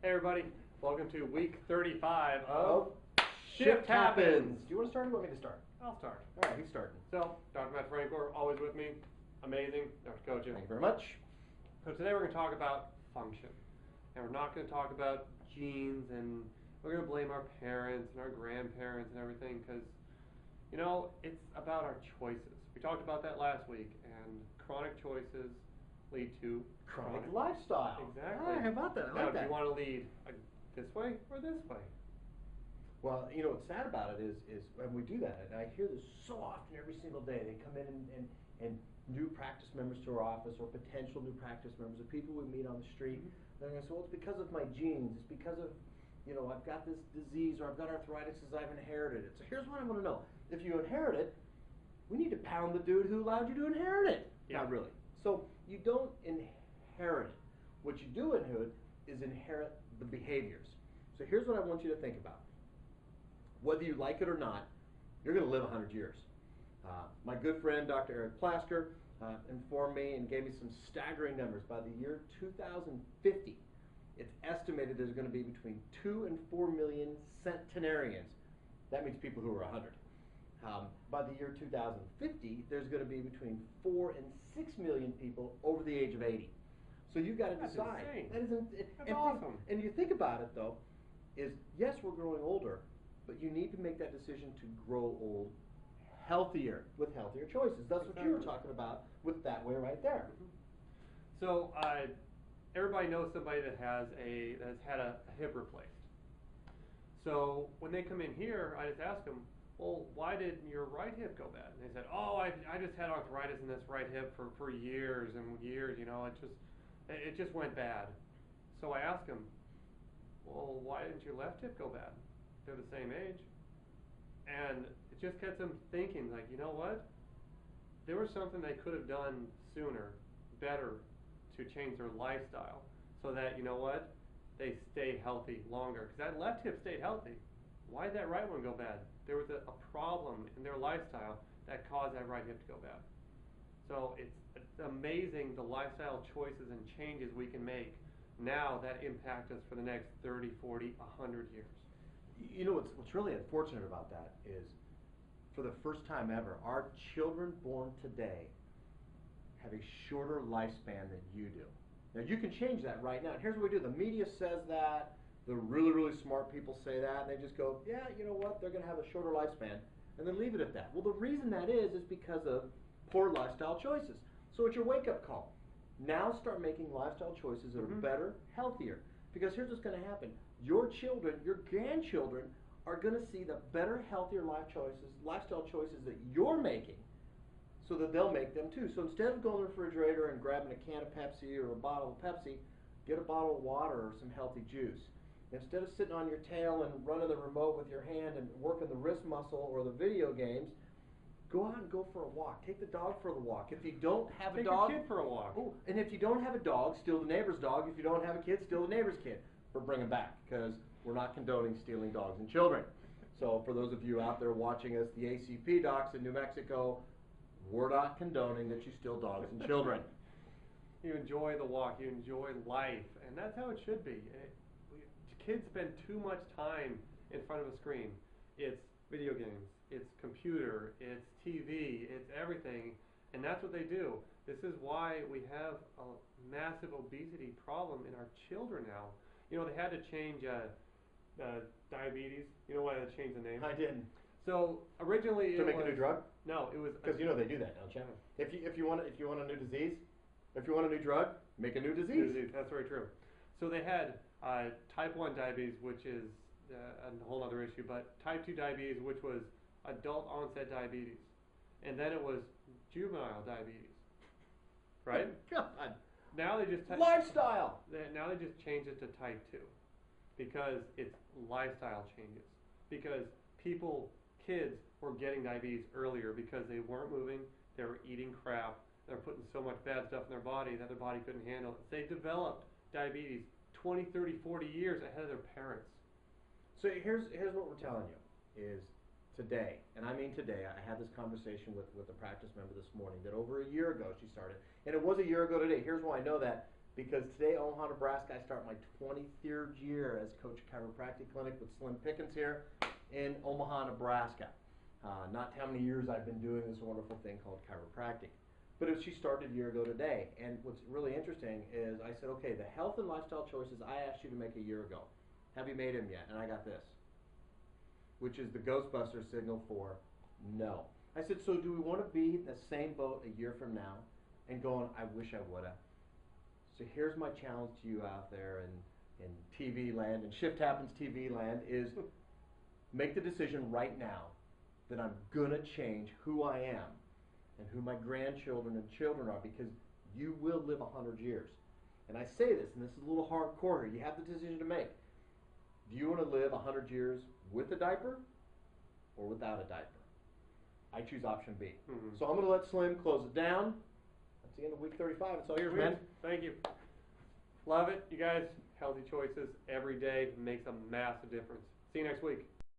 Hey everybody, welcome to week 35 of Shift Happens. Do you want to start or do you want me to start? I'll start. All right, he's starting. So, Dr. Matt Franco, always with me. Amazing. Dr. Kocha. Thank you very much. So today we're going to talk about function. And we're not going to talk about genes, and we're going to blame our parents and our grandparents and everything because, you know, it's about our choices. We talked about that last week, and chronic choices lead to Chronic lifestyle. Exactly. Ah, how about that? I now, like that. do you want to lead this way or this way? Well, you know what's sad about it is when we do that, and I hear this so often every single day. They come in and new practice members to our office or potential new practice members or people we meet on the street. They're going to say, well, it's because of my genes. It's because of, you know, I've got this disease or I've got arthritis because I've inherited it. So here's what I want to know. If you inherit it, we need to pound the dude who allowed you to inherit it. Yeah. Not really. So you don't inherit it. What you do inherit is inherit the behaviors. So here's what I want you to think about. Whether you like it or not, you're going to live 100 years. My good friend, Dr. Eric Plasker, informed me and gave me some staggering numbers. By the year 2050, it's estimated there's going to be between 2 and 4 million centenarians. That means people who are 100. By the year 2050, there's going to be between 4 and 6 million people over the age of 80. So you've got to decide. That's insane. That's awesome. And you think about it, though, is yes, we're growing older, but you need to make that decision to grow old healthier, with healthier choices. That's what you were talking about with that way right there. So everybody knows somebody that has had a hip replaced. So when they come in here, I just ask them, well, why did your right hip go bad? And they said, oh, I just had arthritis in this right hip for years and years, you know, it just went bad. So I asked them, well, why didn't your left hip go bad? They're the same age. And it just gets them thinking, like, you know what? There was something they could have done sooner, better, to change their lifestyle so that, you know what? They stay healthy longer. Because that left hip stayed healthy. Why did that right one go bad? There was a problem in their lifestyle that caused that right hip to go bad. So it's amazing the lifestyle choices and changes we can make now that impact us for the next 30, 40, 100 years. You know what's really unfortunate about that is, for the first time ever, our children born today have a shorter lifespan than you do. Now you can change that right now. And here's what we do. The media says that. The really, really smart people say that, and they just go, yeah, you know what, they're going to have a shorter lifespan, and then leave it at that. Well, the reason that is because of poor lifestyle choices. So it's your wake-up call. Now start making lifestyle choices that are better, healthier. Because here's what's going to happen. Your children, your grandchildren, are going to see the better, healthier lifestyle choices that you're making, so that they'll make them too. So instead of going to the refrigerator and grabbing a can of Pepsi or a bottle of Pepsi, get a bottle of water or some healthy juice. Instead of sitting on your tail and running the remote with your hand and working the wrist muscle or the video games, go out and go for a walk. Take the dog for the walk. If you don't have a dog, take your kid for a walk. Oh, and if you don't have a dog, steal the neighbor's dog. If you don't have a kid, steal the neighbor's kid. Or bring them back, because we're not condoning stealing dogs and children. So for those of you out there watching us, the ACP docs in New Mexico, we're not condoning that you steal dogs and children. You enjoy the walk. You enjoy life, and that's how it should be. Kids spend too much time in front of a screen. It's video games, it's computer, it's TV, it's everything, and that's what they do. This is why we have a massive obesity problem in our children now. You know, they had to change diabetes. You know why they changed the name? I didn't. So originally to make a new drug? No, it was because you know they do that, don't you? If you want a new disease, if you want a new drug, make a new disease. That's very true. So they had type 1 diabetes, which is a whole other issue, but type 2 diabetes, which was adult onset diabetes, and then it was juvenile diabetes, right? God. Now they just lifestyle. Now they just change it to type 2 because it's lifestyle changes. Because kids were getting diabetes earlier because they weren't moving, they were eating crap, they're putting so much bad stuff in their body that their body couldn't handle it. They developed diabetes 20, 30, 40 years ahead of their parents. So here's what we're telling you is today, and I mean today, I had this conversation with a practice member this morning that over a year ago she started, and it was a year ago today. Here's why I know that. because today, Omaha, Nebraska, I start my 23rd year as coach of chiropractic clinic with Slim Pickens here in Omaha, Nebraska. Not how many years I've been doing this wonderful thing called chiropractic. But she started a year ago today. And what's really interesting is I said, okay, the health and lifestyle choices I asked you to make a year ago, have you made them yet? And I got this, which is the Ghostbuster signal for no. I said, so do we want to be in the same boat a year from now and going, I wish I would have? So here's my challenge to you out there in TV land, and Shift Happens TV land, is make the decision right now that I'm going to change who I am and who my grandchildren and children are, because you will live 100 years. And I say this, and this is a little hardcore here. You have the decision to make. Do you want to live 100 years with a diaper or without a diaper? I choose option B. Mm-hmm. So I'm going to let Slim close it down. That's the end of week 35. It's all yours, Sweet. man. Thank you. Love it. You guys, healthy choices every day makes a massive difference. See you next week.